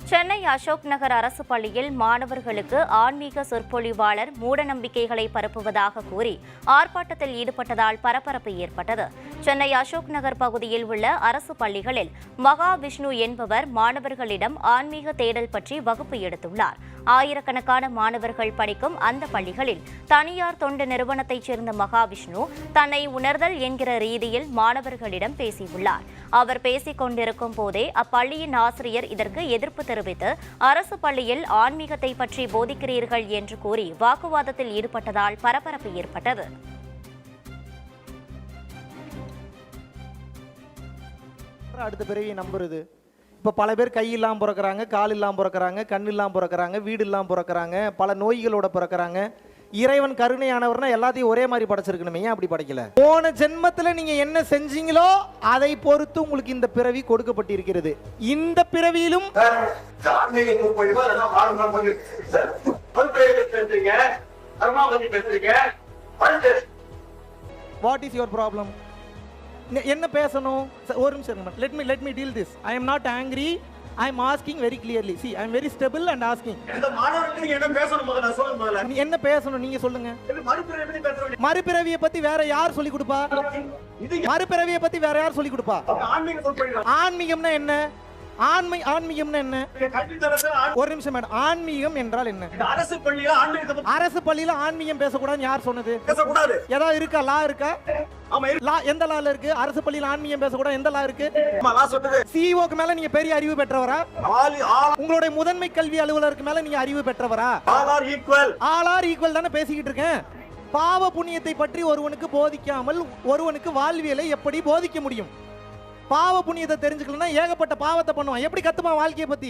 சென்னை அசோக் நகர் அரசு பள்ளியில் மாணவர்களுக்கு ஆன்மீக சொற்பொழிவாளர் மூடநம்பிக்கைகளை பரப்புவதாக கூறி ஆர்ப்பாட்டத்தில் ஈடுபட்டதால் பரபரப்பு ஏற்பட்டது. சென்னை அசோக் நகர் பகுதியில் உள்ள அரசு பள்ளிகளில் மகாவிஷ்ணு என்பவர் மாணவர்களிடம் ஆன்மீக தேடல் பற்றி வகுப்பு எடுத்துள்ளார். ஆயிரக்கணக்கான மாணவர்கள் படிக்கும் அந்த பள்ளிகளில் தனியார் தொண்டு நிறுவனத்தைச் சேர்ந்த மகாவிஷ்ணு தன்னை உணர்தல் என்கிற ரீதியில் மாணவர்களிடம் பேசியுள்ளார். அவர் பேசிக் கொண்டிருக்கும் போதே அப்பள்ளியின் ஆசிரியர் இதற்கு எதிர்ப்பு தெரிவித்து அரசு பள்ளியில் ஆன்மீகத்தை பற்றி போதிக்கிறீர்கள் என்று கூறி வாக்குவாதத்தில் ஈடுபட்டதால் பரபரப்பு ஏற்பட்டது. அடுத்த பிறவியை நம்புறது. இப்போ பல பேர் கை இல்லாமல் பிறக்கிறாங்க, கால் இல்லாமல் பிறக்கிறாங்க, கண் இல்லாமல் பிறக்கிறாங்க, வீடு இல்லாமல் பிறக்கிறாங்க, பல நோய்களோட பிறக்கிறாங்க. இறைவன் கருணையானவர்னா எல்லாத்தையும் ஒரே மாதிரி படைச்சிருக்கணுமே, ஏன் அப்படி படைக்கல? போன ஜென்மத்தில் நீங்க என்ன செஞ்சீங்களோ அதை பொறுத்து உங்களுக்கு இந்த பிறவி கொடுக்கப்பட்டிருக்கிறது. இந்த பிறவியிலும் வாட் இஸ் யுவர் ப்ராப்ளம்? என்ன பேசணும்? ஒரு நிமிஷம், let me deal this. I am not angry. I am asking very clearly. See, I am very stable and asking. இந்த மாணவர்களுக்கு என்ன பேசணும் முதல்ல சொல்லுங்க. முதல்ல என்ன பேசணும் நீங்க சொல்லுங்க. மறுபிறவியை பத்தி பேசணும். மறுபிறவியை பத்தி வேற யார் சொல்லி கொடுப்பா? மறுபிறவியை பத்தி வேற யார் சொல்லி கொடுப்பா? ஆன்மீகம் சொல்றீங்க. ஆன்மீகம்னா என்ன? ஆன்மீகம்னா என்ன? ஒரு நிமிஷம் மேடம், ஆன்மீகம் என்றால் என்ன? அரசு பள்ளியில ஆன்மீகம் பேசக்கூடாதுன்னு யார் சொன்னது? பேசக்கூடாது. ஏதாவது இருக்கா? லா இருக்கா? லா எந்த லால இருக்கு? அரசு பள்ளியில ஆன்மீகம் பேசக்கூடாது எந்த லா இருக்கு? சிஇஓக்கு மேல நீங்க பெரிய அறிவு பெற்றவரா? உங்களுடைய முதன்மை கல்வி அலுவலருக்கு மேல நீங்க அறிவு பெற்றவரா? ஆல் ஆர் ஈக்குவல் தானே பேசிக்கிட்டு இருக்கேன். பாவ புண்ணியத்தை பற்றி ஒருவனுக்கு போதிக்காமல் ஒருவனுக்கு வாழ்வியலை எப்படி போதிக்க முடியும்? பாவ புண்ணியத்தை தெரிஞ்சுக்கலன்னா ஏகப்பட்ட பாவத்தை பண்ணுவான். எப்படி கத்துமா வாழ்க்கையை பத்தி?